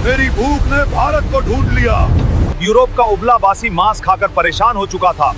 मेरी भूख ने भारत को ढूंढ लिया। यूरोप का उबला-बासी मांस खाकर परेशान हो चुका था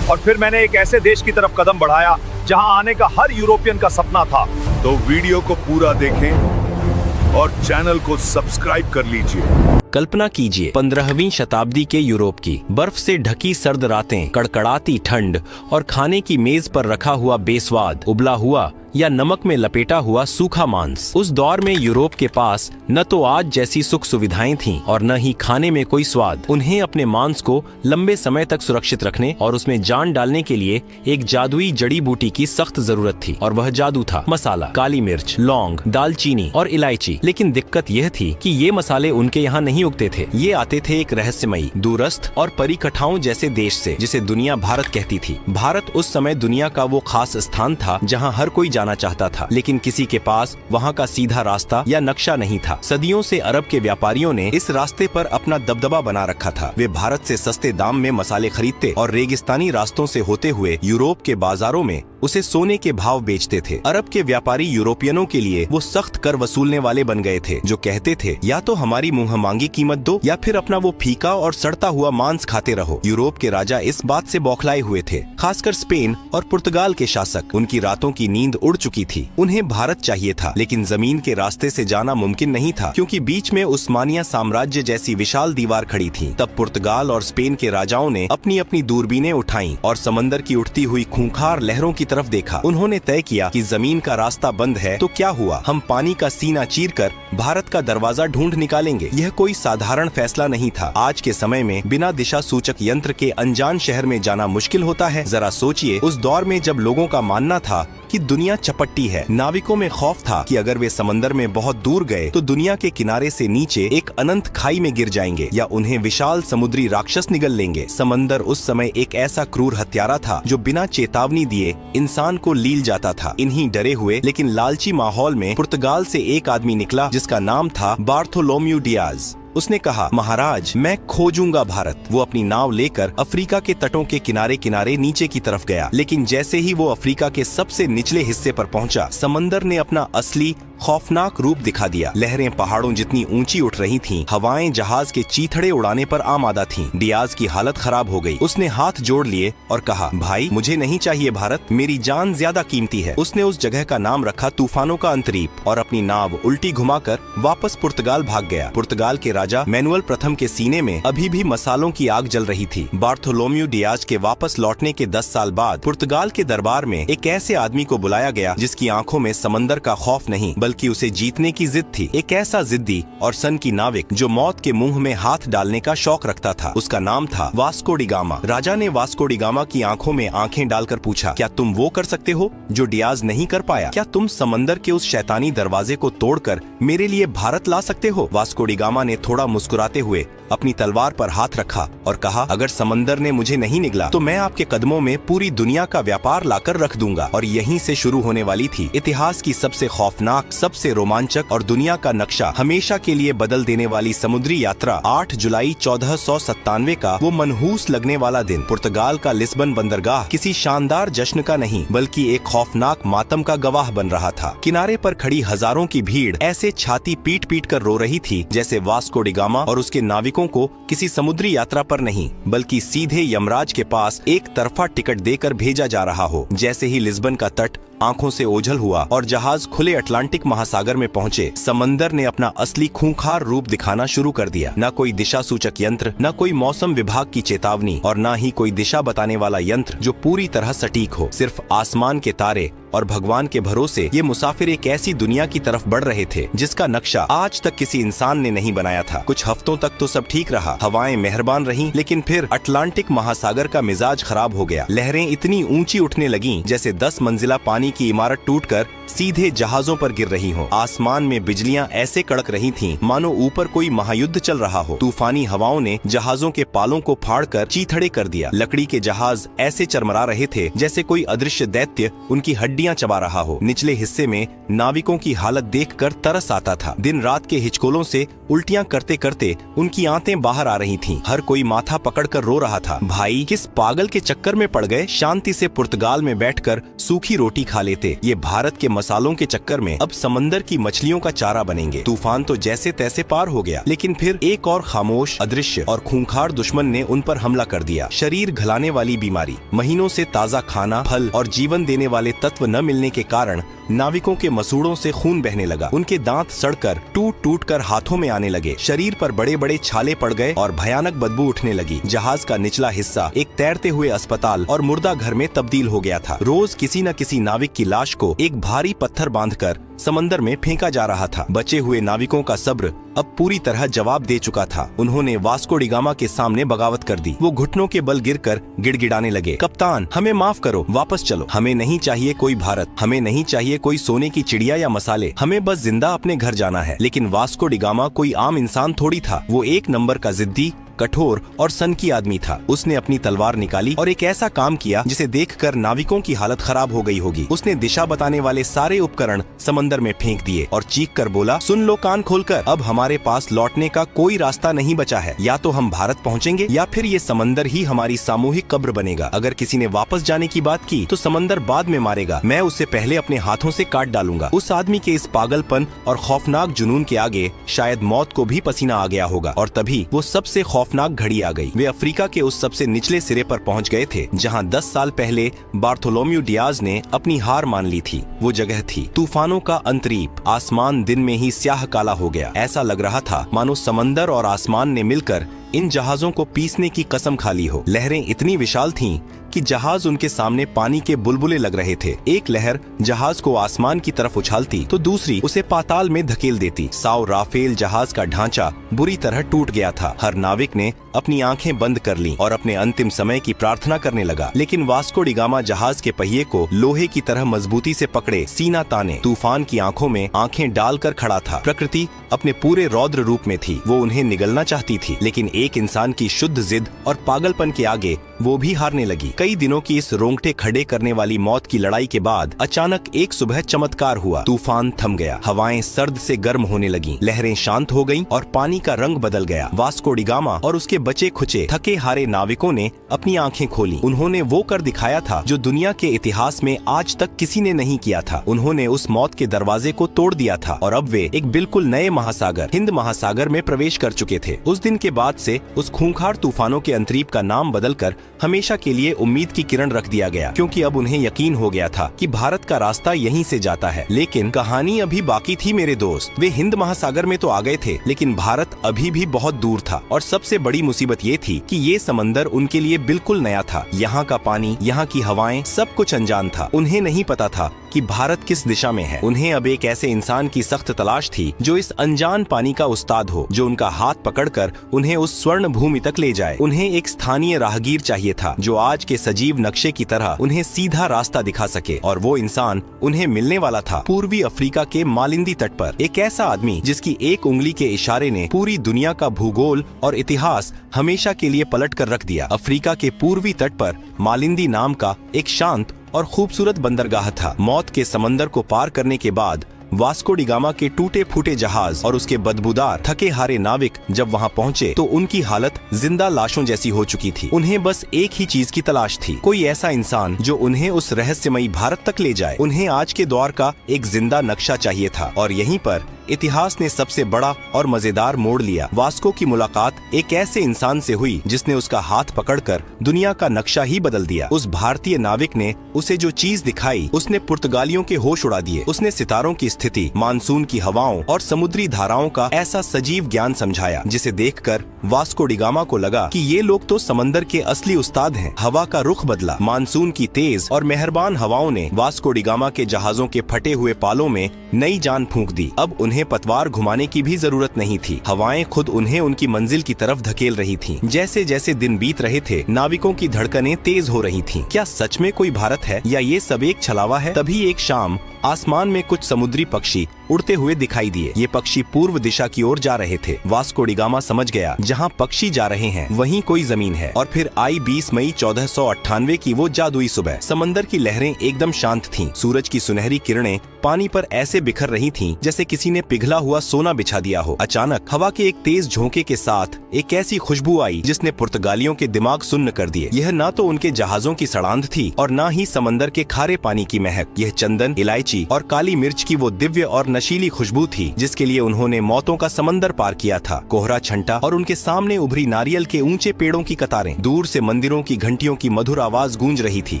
और फिर मैंने एक ऐसे देश की तरफ कदम बढ़ाया जहां आने का हर यूरोपियन का सपना था। तो वीडियो को पूरा देखें और चैनल को सब्सक्राइब कर लीजिए। कल्पना कीजिए 15वीं शताब्दी के यूरोप की बर्फ से ढकी सर्द रातें, कड़कड़ाती ठंड और खाने की मेज पर रखा हुआ बेस्वाद उबला हुआ या नमक में लपेटा हुआ सूखा मांस। उस दौर में यूरोप के पास न तो आज जैसी सुख सुविधाएं थीं और न ही खाने में कोई स्वाद। उन्हें अपने मांस को लंबे समय तक सुरक्षित रखने और उसमें जान डालने के लिए एक जादुई जड़ी बूटी की सख्त जरूरत थी और वह जादू था मसाला, काली मिर्च, लौंग, दालचीनी और इलायची। लेकिन दिक्कत यह थी कि ये मसाले उनके यहाँ नहीं उगते थे। ये आते थे एक रहस्यमयी, दूरस्थ और परिकठाओं जैसे देश से, जिसे दुनिया भारत कहती थी। भारत उस समय दुनिया का वो खास स्थान था जहाँ हर कोई जाना चाहता था, लेकिन किसी के पास वहाँ का सीधा रास्ता या नक्शा नहीं था। सदियों से अरब के व्यापारियों ने इस रास्ते पर अपना दबदबा बना रखा था। वे भारत से सस्ते दाम में मसाले खरीदते और रेगिस्तानी रास्तों से होते हुए यूरोप के बाजारों में उसे सोने के भाव बेचते थे। अरब के व्यापारी यूरोपियनों के लिए वो सख्त कर वसूलने वाले बन गए थे, जो कहते थे या तो हमारी मुंह मांगी कीमत दो या फिर अपना वो फीका और सड़ता हुआ मांस खाते रहो। यूरोप के राजा इस बात से बौखलाए हुए थे, खासकर स्पेन और पुर्तगाल के शासक। उनकी रातों की नींद उड़ चुकी थी। उन्हें भारत चाहिए था, लेकिन जमीन के रास्ते से जाना मुमकिन नहीं था, क्योंकि बीच में उस्मानिया साम्राज्य जैसी विशाल दीवार खड़ी थी। तब पुर्तगाल और स्पेन के राजाओं ने अपनी अपनी दूरबीनें उठाईं और समंदर की उठती हुई खूंखार लहरों की तरफ देखा। उन्होंने तय किया कि जमीन का रास्ता बंद है तो क्या हुआ, हम पानी का सीना चीरकर भारत का दरवाजा ढूंढ निकालेंगे। यह कोई साधारण फैसला नहीं था। आज के समय में बिना दिशा सूचक यंत्र के अनजान शहर में जाना मुश्किल होता है। जरा सोचिए, उस दौर में जब लोगों का मानना था कि दुनिया चपट्टी है, नाविकों में खौफ था कि अगर वे समंदर में बहुत दूर गए तो दुनिया के किनारे से नीचे एक अनंत खाई में गिर जाएंगे या उन्हें विशाल समुद्री राक्षस निगल लेंगे। समंदर उस समय एक ऐसा क्रूर हत्यारा था जो बिना चेतावनी दिए इंसान को लील जाता था। इन्हीं डरे हुए लेकिन लालची माहौल में पुर्तगाल से एक आदमी निकला जिसका नाम था बार्थोलोम्यू डियाज। उसने कहा, महाराज, मैं खोजूंगा भारत। वो अपनी नाव लेकर अफ्रीका के तटों के किनारे किनारे नीचे की तरफ गया, लेकिन जैसे ही वो अफ्रीका के सबसे निचले हिस्से पर पहुंचा, समंदर ने अपना असली खौफनाक रूप दिखा दिया। लहरें पहाड़ों जितनी ऊंची उठ रही थीं, हवाएं जहाज के चीथड़े उड़ाने पर आमादा थीं। डियाज की हालत खराब हो गई। उसने हाथ जोड़ लिए और कहा, भाई, मुझे नहीं चाहिए भारत, मेरी जान ज्यादा कीमती है। उसने उस जगह का नाम रखा तूफानों का अंतरीप और अपनी नाव उल्टी घुमाकर वापस पुर्तगाल भाग गया। पुर्तगाल के राजा मैनुअल प्रथम के सीने में अभी भी मसालों की आग जल रही थी। बार्थोलोम्यू डियाज के वापस लौटने के 10 साल बाद पुर्तगाल के दरबार में एक ऐसे आदमी को बुलाया गया जिसकी आंखों में समंदर का खौफ नहीं बल्कि उसे जीतने की जिद थी। एक ऐसा जिद्दी और सन की नाविक जो मौत के मुंह में हाथ डालने का शौक रखता था। उसका नाम था वास्को डी गामा। राजा ने वास्को डी गामा की आंखों में आंखें डालकर पूछा, क्या तुम वो कर सकते हो जो डियाज नहीं कर पाया? क्या तुम समंदर के उस शैतानी दरवाजे को तोड़कर मेरे लिए भारत ला सकते हो? वास्को डी गामा ने थोड़ा मुस्कुराते हुए अपनी तलवार पर हाथ रखा और कहा, अगर समंदर ने मुझे नहीं निगला तो मैं आपके कदमों में पूरी दुनिया का व्यापार लाकर रख दूंगा। और यहीं से शुरू होने वाली थी इतिहास की सबसे खौफनाक, सबसे रोमांचक और दुनिया का नक्शा हमेशा के लिए बदल देने वाली समुद्री यात्रा। 8 जुलाई 1497 का वो मनहूस लगने वाला दिन। पुर्तगाल का लिस्बन बंदरगाह किसी शानदार जश्न का नहीं बल्कि एक खौफनाक मातम का गवाह बन रहा था। किनारे पर खड़ी हजारों की भीड़ ऐसे छाती पीट पीट कर रो रही थी जैसे वास्को डी गामा और उसके नाविकों को किसी समुद्री यात्रा पर नहीं बल्कि सीधे यमराज के पास एक तरफा टिकट देकर भेजा जा रहा हो। जैसे ही लिस्बन का तट आंखों से ओझल हुआ और जहाज खुले अटलांटिक महासागर में पहुंचे, समंदर ने अपना असली खूंखार रूप दिखाना शुरू कर दिया। न कोई दिशा सूचक यंत्र, न कोई मौसम विभाग की चेतावनी और न ही कोई दिशा बताने वाला यंत्र जो पूरी तरह सटीक हो। सिर्फ आसमान के तारे और भगवान के भरोसे ये मुसाफिर एक ऐसी दुनिया की तरफ बढ़ रहे थे जिसका नक्शा आज तक किसी इंसान ने नहीं बनाया था। कुछ हफ्तों तक तो सब ठीक रहा, हवाएं मेहरबान रहीं, लेकिन फिर अटलांटिक महासागर का मिजाज खराब हो गया। लहरें इतनी ऊंची उठने लगीं जैसे 10 मंजिला पानी की इमारत टूटकर सीधे जहाजों पर गिर रही हो। आसमान में बिजलियां ऐसे कड़क रही थीं मानो ऊपर कोई महायुद्ध चल रहा हो। तूफानी हवाओं ने जहाजों के पालों को फाड़कर चीथड़े कर दिया। लकड़ी के जहाज ऐसे चरमरा रहे थे जैसे कोई अदृश्य दैत्य उनकी हड्डियां चबा रहा हो। निचले हिस्से में नाविकों की हालत देखकर तरस आता था। दिन रात के हिचकोलों से उल्टियां करते करते उनकी आंतें बाहर आ रही थीं। हर कोई माथा पकड़कर रो रहा था। भाई, किस पागल के चक्कर में पड़ गए? शांति से पुर्तगाल में बैठकर सूखी रोटी खा खा लेते, ये भारत के मसालों के चक्कर में अब समंदर की मछलियों का चारा बनेंगे। तूफान तो जैसे तैसे पार हो गया, लेकिन फिर एक और खामोश, अदृश्य और खूंखार दुश्मन ने उन पर हमला कर दिया। शरीर घलाने वाली बीमारी, महीनों से ताज़ा खाना, फल और जीवन देने वाले तत्व न मिलने के कारण नाविकों के मसूड़ों से खून बहने लगा। उनके दांत सड़कर टूट टूट कर हाथों में आने लगे। शरीर पर बड़े बड़े छाले पड़ गए और भयानक बदबू उठने लगी। जहाज का निचला हिस्सा एक तैरते हुए अस्पताल और मुर्दा घर में तब्दील हो गया था। रोज किसी न किसी नाविक की लाश को एक भारी पत्थर बांधकर समंदर में फेंका जा रहा था। बचे हुए नाविकों का सब्र अब पूरी तरह जवाब दे चुका था। उन्होंने वास्को डी गामा के सामने बगावत कर दी। वो घुटनों के बल गिरकर गिड़गिड़ाने लगे, कप्तान हमें माफ करो, वापस चलो। हमें नहीं चाहिए कोई भारत, हमें नहीं चाहिए कोई सोने की चिड़िया या मसाले, हमें बस जिंदा अपने घर जाना है। लेकिन वास्को डी गामा कोई आम इंसान थोड़ी था। वो एक नंबर का जिद्दी, कठोर और सनकी आदमी था। उसने अपनी तलवार निकाली और एक ऐसा काम किया जिसे देखकर नाविकों की हालत खराब हो गई होगी। उसने दिशा बताने वाले सारे उपकरण समंदर में फेंक दिए और चीख कर बोला, सुन लो कान खोलकर, अब हमारे पास लौटने का कोई रास्ता नहीं बचा है। या तो हम भारत पहुंचेंगे या फिर ये समंदर ही हमारी सामूहिक कब्र बनेगा। अगर किसी ने वापस जाने की बात की तो समंदर बाद में मारेगा, मैं उसे पहले अपने हाथों से काट डालूंगा। उस आदमी के इस पागलपन और खौफनाक जुनून के आगे शायद मौत को भी पसीना आ गया होगा। और तभी वो सबसे खौफनाक घड़ी आ गई। वे अफ्रीका के उस सबसे निचले सिरे पर पहुंच गए थे जहां 10 साल पहले बार्थोलोम्यू डियाज ने अपनी हार मान ली थी। वो जगह थी तूफानों का अंतरीप। आसमान दिन में ही स्याह काला हो गया। ऐसा लग रहा था मानो समंदर और आसमान ने मिलकर इन जहाजों को पीसने की कसम खा ली हो। लहरें इतनी विशाल थीं कि जहाज उनके सामने पानी के बुलबुले लग रहे थे। एक लहर जहाज को आसमान की तरफ उछालती तो दूसरी उसे पाताल में धकेल देती। साओ राफेल जहाज का ढांचा बुरी तरह टूट गया था। हर नाविक ने अपनी आंखें बंद कर लीं और अपने अंतिम समय की प्रार्थना करने लगा। लेकिन वास्को डी गामा जहाज के पहिए को लोहे की तरह मजबूती से पकड़े, सीना ताने, तूफान की आंखों में आंखें डालकर खड़ा था। प्रकृति अपने पूरे रौद्र रूप में थी। वो उन्हें निगलना चाहती थी, लेकिन एक इंसान की शुद्ध जिद और पागलपन के आगे वो भी हारने लगी। कई दिनों की इस रोंगटे खड़े करने वाली मौत की लड़ाई के बाद अचानक एक सुबह चमत्कार हुआ। तूफान थम गया, हवाएं सर्द से गर्म होने लगीं, लहरें शांत हो गईं और पानी का रंग बदल गया। वास्को डी गामा और उसके बचे खुचे थके हारे नाविकों ने अपनी आंखें खोली। उन्होंने वो कर दिखाया था जो दुनिया के इतिहास में आज तक किसी ने नहीं किया था। उन्होंने उस मौत के दरवाजे को तोड़ दिया था और अब वे एक बिल्कुल नए महासागर, हिंद महासागर में प्रवेश कर चुके थे। उस दिन के बाद से उस खूंखार तूफानों के अंतरीप का नाम बदलकर हमेशा के लिए उम्मीद की किरण रख दिया गया, क्योंकि अब उन्हें यकीन हो गया था कि भारत का रास्ता यहीं से जाता है। लेकिन कहानी अभी बाकी थी मेरे दोस्त। वे हिंद महासागर में तो आ गए थे, लेकिन भारत अभी भी बहुत दूर था। और सबसे बड़ी मुसीबत ये थी कि ये समंदर उनके लिए बिल्कुल नया था। यहाँ का पानी, यहाँ की हवाएं, सब कुछ अनजान था। उन्हें नहीं पता था कि भारत किस दिशा में है। उन्हें अब एक ऐसे इंसान की सख्त तलाश थी जो इस अनजान पानी का उस्ताद हो, जो उनका हाथ पकड़कर उन्हें उस स्वर्ण भूमि तक ले जाए। उन्हें एक स्थानीय राहगीर चाहिए था जो आज के सजीव नक्शे की तरह उन्हें सीधा रास्ता दिखा सके। और वो इंसान उन्हें मिलने वाला था पूर्वी अफ्रीका के मालिंदी तट पर। एक ऐसा आदमी जिसकी एक उंगली के इशारे ने पूरी दुनिया का भूगोल और इतिहास हमेशा के लिए पलट कर रख दिया। अफ्रीका के पूर्वी तट पर मालिंदी नाम का एक शांत और खूबसूरत बंदरगाह था। मौत के समंदर को पार करने के बाद वास्को डी गामा के टूटे फूटे जहाज और उसके बदबूदार थके हारे नाविक जब वहां पहुंचे तो उनकी हालत जिंदा लाशों जैसी हो चुकी थी। उन्हें बस एक ही चीज की तलाश थी, कोई ऐसा इंसान जो उन्हें उस रहस्यमयी भारत तक ले जाए। उन्हें आज के दौर का एक जिंदा नक्शा चाहिए था। और यहीं पर इतिहास ने सबसे बड़ा और मजेदार मोड़ लिया। वास्को की मुलाकात एक ऐसे इंसान से हुई जिसने उसका हाथ पकड़कर दुनिया का नक्शा ही बदल दिया। उस भारतीय नाविक ने उसे जो चीज दिखाई उसने पुर्तगालियों के होश उड़ा दिए। उसने सितारों की स्थिति, मानसून की हवाओं और समुद्री धाराओं का ऐसा सजीव ज्ञान समझाया जिसे देखकर वास्को डी गामा को लगा कि ये लोग तो समंदर के असली उस्ताद हैं। हवा का रुख बदला। मानसून की तेज और मेहरबान हवाओं ने वास्को डी गामा के जहाजों के फटे हुए पालों में नई जान फूंक दी। अब उन्हें पतवार घुमाने की भी जरूरत नहीं थी। हवाएं खुद उन्हें उनकी मंजिल की तरफ धकेल रही थीं। जैसे जैसे दिन बीत रहे थे, नाविकों की धड़कनें तेज हो रही थीं। क्या सच में कोई भारत है या ये सब एक छलावा है? तभी एक शाम आसमान में कुछ समुद्री पक्षी उड़ते हुए दिखाई दिए। ये पक्षी पूर्व दिशा की ओर जा रहे थे। वास्को डी गामा समझ गया, जहाँ पक्षी जा रहे हैं वहीं कोई जमीन है। और फिर आई 20 मई 1498 की वो जादुई सुबह। समंदर की लहरें एकदम शांत थीं। सूरज की सुनहरी किरणें पानी पर ऐसे बिखर रही थीं जैसे किसी ने पिघला हुआ सोना बिछा दिया हो। अचानक हवा के एक तेज झोंके के साथ एक ऐसी खुशबू आई जिसने पुर्तगालियों के दिमाग सुन्न कर दिए। यह ना तो उनके जहाजों की सड़ांध थी और ना ही समंदर के खारे पानी की महक। यह चंदन, इलायची और काली मिर्च की वो दिव्य और नशीली खुशबू थी जिसके लिए उन्होंने मौतों का समंदर पार किया था। कोहरा छंटा और उनके सामने उभरी नारियल के ऊंचे पेड़ों की कतारें। दूर से मंदिरों की घंटियों की मधुर आवाज गूंज रही थी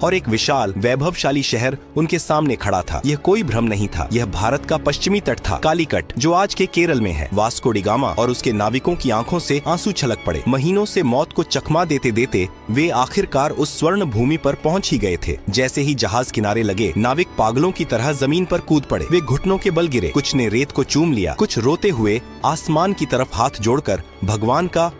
और एक विशाल वैभवशाली शहर उनके सामने खड़ा था। यह कोई भ्रम नहीं था, यह भारत का पश्चिमी तट था, कालीकट, जो आज के केरल में है। वास्को डी गामा और उसके नाविकों की आंखों से आंसू छलक पड़े। महीनों से मौत को चकमा देते देते वे आखिरकार उस स्वर्ण भूमि पर पहुंच ही गए थे। जैसे ही जहाज किनारे लगे, नाविक पागलों की तरह जमीन पर कूद पड़े। वे घुटनों के बल गिरे, कुछ ने रेत को चूम लिया, कुछ रोते हुए आसमान की तरफ हाथ जोड़कर भगवान का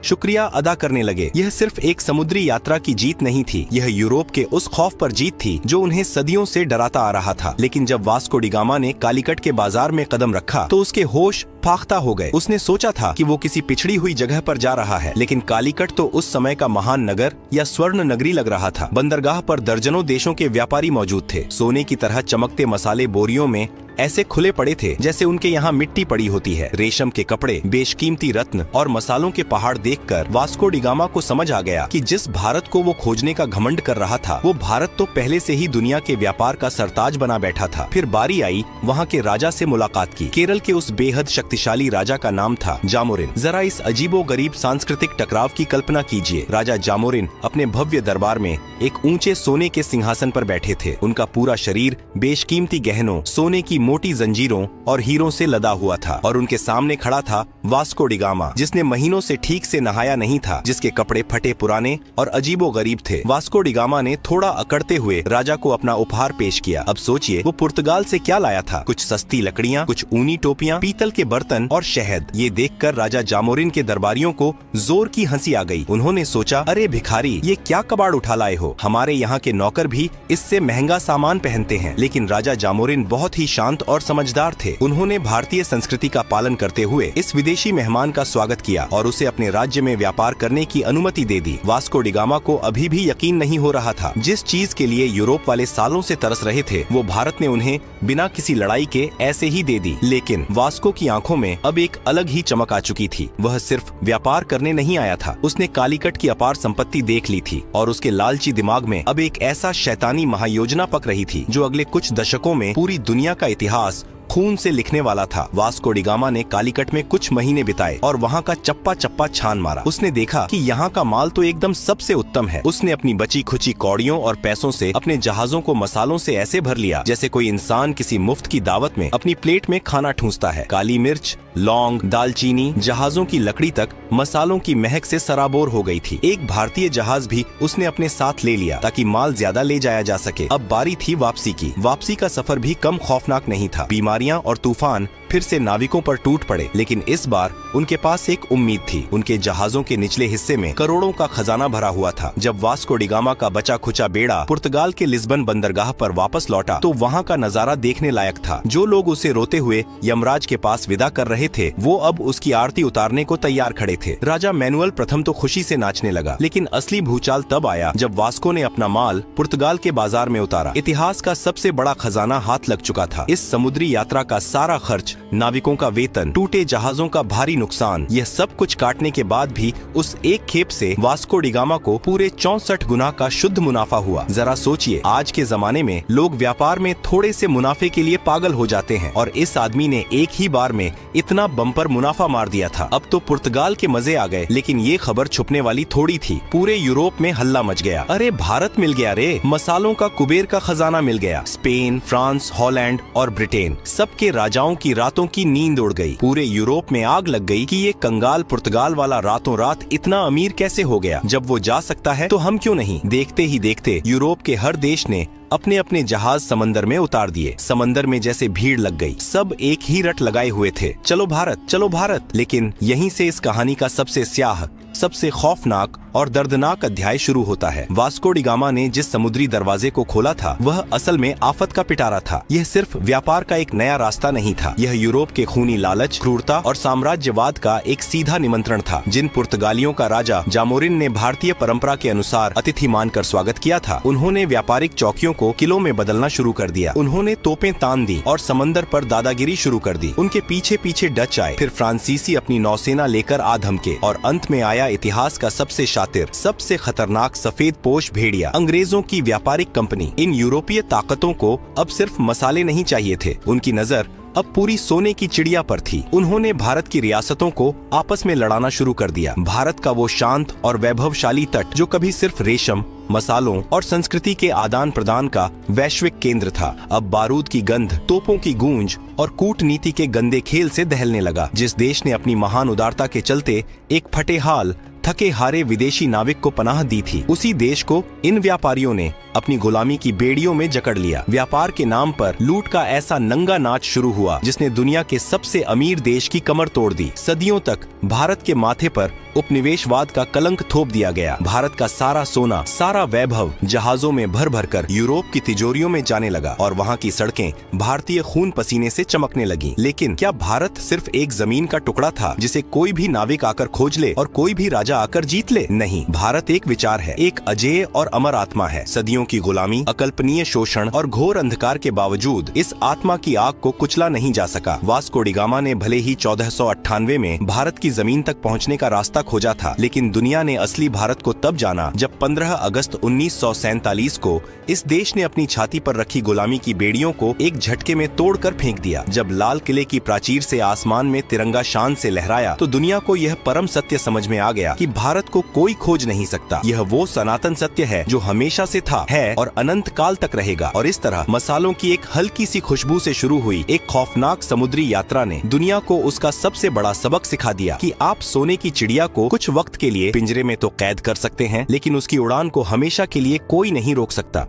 शुक्रिया अदा करने लगे। यह सिर्फ एक समुद्री यात्रा की जीत नहीं थी, यह यूरोप के उस खौफ पर जीत थी जो उन्हें सदियों से डराता आ रहा था। लेकिन जब वास्को डी गामा ने कालीकट के बाजार में कदम रखा तो उसके होश फाख्ता हो गए। उसने सोचा था कि वो किसी पिछड़ी हुई जगह पर जा रहा है, लेकिन कालीकट तो उस समय का महान नगर या स्वर्ण नगरी लग रहा था। बंदरगाह पर दर्जनों देशों के व्यापारी मौजूद थे। सोने की तरह चमकते मसाले बोरियों में ऐसे खुले पड़े थे जैसे उनके यहाँ मिट्टी पड़ी होती है। रेशम के कपड़े, बेशकीमती रत्न और मसालों के पहाड़ देखकर वास्को डी गामा को समझ आ गया कि जिस भारत को वो खोजने का घमंड कर रहा था, वो भारत तो पहले से ही दुनिया के व्यापार का सरताज बना बैठा था। फिर बारी आई वहाँ के राजा से मुलाकात की। केरल के उस बेहद शक्तिशाली राजा का नाम था जामोरिन। जरा इस अजीबो गरीब सांस्कृतिक टकराव की कल्पना कीजिए। राजा जामोरिन अपने भव्य दरबार में एक ऊंचे सोने के सिंहासन पर बैठे थे। उनका पूरा शरीर बेशकीमती गहनों, सोने की मोटी जंजीरों और हीरों से लदा हुआ था और उनके सामने खड़ा था वास्को डी गामा, जिसने महीनों से ठीक से नहाया नहीं था, जिसके कपड़े फटे पुराने और अजीबो गरीब थे। वास्को डी गामा ने थोड़ा अकड़ते हुए राजा को अपना उपहार पेश किया। अब सोचिए वो पुर्तगाल से क्या लाया था। कुछ सस्ती लकड़ियाँ, कुछ ऊनी टोपियाँ, पीतल के बर्तन और शहद। ये देखकर राजा जामोरिन के दरबारियों को जोर की हंसी आ गई। उन्होंने सोचा, अरे भिखारी, ये क्या कबाड़ उठा लाए हो? हमारे यहाँ के नौकर भी इससे महंगा सामान पहनते हैं। लेकिन राजा जामोरिन बहुत ही शांत और समझदार थे। उन्होंने भारतीय संस्कृति का पालन करते हुए इस विदेशी मेहमान का स्वागत किया और उसे अपने राज्य में व्यापार करने की अनुमति दे दी। वास्को डी गामा को अभी भी यकीन नहीं हो रहा था। जिस चीज के लिए यूरोप वाले सालों से तरस रहे थे, वो भारत ने उन्हें बिना किसी लड़ाई के ऐसे ही दे दी। लेकिन वास्को की आंखों में अब एक अलग ही चमक आ चुकी थी। वह सिर्फ व्यापार करने नहीं आया था, उसने कालीकट की अपार संपत्ति देख ली थी और उसके लालची दिमाग में अब एक ऐसा शैतानी महायोजना पक रही थी जो अगले कुछ दशकों में पूरी दुनिया का इतिहास खून से लिखने वाला था। वास्को डी गामा ने कालीकट में कुछ महीने बिताए और वहाँ का चप्पा चप्पा छान मारा। उसने देखा कि यहाँ का माल तो एकदम सबसे उत्तम है। उसने अपनी बची खुची कौड़ियों और पैसों से अपने जहाजों को मसालों से ऐसे भर लिया जैसे कोई इंसान किसी मुफ्त की दावत में अपनी प्लेट में खाना ठूंसता है। काली मिर्च, लौंग, दालचीनी, जहाजों की लकड़ी तक मसालों की महक से सराबोर हो गई थी। एक भारतीय जहाज भी उसने अपने साथ ले लिया ताकि माल ज्यादा ले जाया जा सके। अब बारी थी वापसी की। वापसी का सफर भी कम खौफनाक नहीं था। बीमारियां और तूफान फिर से नाविकों पर टूट पड़े, लेकिन इस बार उनके पास एक उम्मीद थी। उनके जहाजों के निचले हिस्से में करोड़ों का खजाना भरा हुआ था। जब वास्को डी गामा का बचा खुचा बेड़ा पुर्तगाल के लिस्बन बंदरगाह पर वापस लौटा तो वहाँ का नजारा देखने लायक था। जो लोग उसे रोते हुए यमराज के पास विदा कर रहे थे, वो अब उसकी आरती उतारने को तैयार खड़े थे। राजा मैनुअल प्रथम तो खुशी से नाचने लगा, लेकिन असली भूचाल तब आया जब वास्को ने अपना माल पुर्तगाल के बाजार में उतारा। इतिहास का सबसे बड़ा खजाना हाथ लग चुका था। इस समुद्री यात्रा का सारा खर्च, नाविकों का वेतन, टूटे जहाजों का भारी नुकसान, यह सब कुछ काटने के बाद भी उस एक खेप से वास्को डी गामा को पूरे 64 गुना का शुद्ध मुनाफा हुआ। जरा सोचिए, आज के जमाने में लोग व्यापार में थोड़े से मुनाफे के लिए पागल हो जाते हैं और इस आदमी ने एक ही बार में इतना बम्पर मुनाफा मार दिया था। अब तो पुर्तगाल के मजे आ गए, लेकिन ये खबर छुपने वाली थोड़ी थी। पूरे यूरोप में हल्ला मच गया। अरे भारत मिल गया रे, मसालों का कुबेर का खजाना मिल गया। स्पेन, फ्रांस, हॉलैंड और ब्रिटेन, सबके राजाओं की रातों की नींद उड़ गई। पूरे यूरोप में आग लग गई कि ये कंगाल पुर्तगाल वाला रातों रात इतना अमीर कैसे हो गया। जब वो जा सकता है तो हम क्यों नहीं। देखते ही देखते यूरोप के हर देश ने अपने अपने जहाज समंदर में उतार दिए। समंदर में जैसे भीड़ लग गई। सब एक ही रट लगाए हुए थे, चलो भारत, चलो भारत। लेकिन यहीं से इस कहानी का सबसे स्याह, सबसे खौफनाक और दर्दनाक अध्याय शुरू होता है। वास्को डी गामा ने जिस समुद्री दरवाजे को खोला था वह असल में आफत का पिटारा था। यह सिर्फ व्यापार का एक नया रास्ता नहीं था, यह यूरोप के खूनी लालच, क्रूरता और साम्राज्यवाद का एक सीधा निमंत्रण था। जिन पुर्तगालियों का राजा जामोरिन ने भारतीय परंपरा के अनुसार अतिथि मानकर स्वागत किया था, उन्होंने व्यापारिक चौकियों को किलों में बदलना शुरू कर दिया। उन्होंने तोपें तान दी और समंदर पर दादागिरी शुरू कर दी। उनके पीछे पीछे डच आए, फिर फ्रांसीसी अपनी नौसेना लेकर आ धमके और अंत में आया इतिहास का सबसे शातिर, सबसे खतरनाक सफेद पोश भेड़िया, अंग्रेजों की व्यापारिक कंपनी। इन यूरोपीय ताकतों को अब सिर्फ मसाले नहीं चाहिए थे, उनकी नजर अब पूरी सोने की चिड़िया पर थी। उन्होंने भारत की रियासतों को आपस में लड़ाना शुरू कर दिया। भारत का वो शांत और वैभवशाली तट जो कभी सिर्फ रेशम, मसालों और संस्कृति के आदान प्रदान का वैश्विक केंद्र था, अब बारूद की गंध, तोपों की गूंज और कूटनीति के गंदे खेल से दहलने लगा। जिस देश ने अपनी महान उदारता के चलते एक फटेहाल, थके हारे विदेशी नाविक को पनाह दी थी, उसी देश को इन व्यापारियों ने अपनी गुलामी की बेड़ियों में जकड़ लिया। व्यापार के नाम पर लूट का ऐसा नंगा नाच शुरू हुआ जिसने दुनिया के सबसे अमीर देश की कमर तोड़ दी। सदियों तक भारत के माथे पर उपनिवेशवाद का कलंक थोप दिया गया। भारत का सारा सोना, सारा वैभव जहाजों में भर भर कर यूरोप की तिजोरियों में जाने लगा और वहाँ की सड़कें भारतीय खून पसीने से चमकने लगी। लेकिन क्या भारत सिर्फ एक जमीन का टुकड़ा था जिसे कोई भी नाविक आकर खोज ले और कोई भी राजा आकर जीत ले? नहीं, भारत एक विचार है, एक अजेय और अमर आत्मा है। सदियों की गुलामी, अकल्पनीय शोषण और घोर अंधकार के बावजूद इस आत्मा की आग को कुचला नहीं जा सका। वास्को डी गामा ने भले ही 1498 में भारत की जमीन तक पहुंचने का रास्ता खोजा था, लेकिन दुनिया ने असली भारत को तब जाना जब 15 अगस्त 1947 को इस देश ने अपनी छाती पर रखी गुलामी की बेड़ियों को एक झटके में तोड़कर फेंक दिया। जब लाल किले की प्राचीर से आसमान में तिरंगा शान से लहराया तो दुनिया को यह परम सत्य समझ में आ गया कि भारत को कोई खोज नहीं सकता। यह वो सनातन सत्य है जो हमेशा से था, है और अनंत काल तक रहेगा। और इस तरह मसालों की एक हल्की सी खुशबू से शुरू हुई एक खौफनाक समुद्री यात्रा ने दुनिया को उसका सबसे बड़ा सबक सिखा दिया कि आप सोने की चिड़िया को कुछ वक्त के लिए पिंजरे में तो कैद कर सकते हैं, लेकिन उसकी उड़ान को हमेशा के लिए कोई नहीं रोक सकता।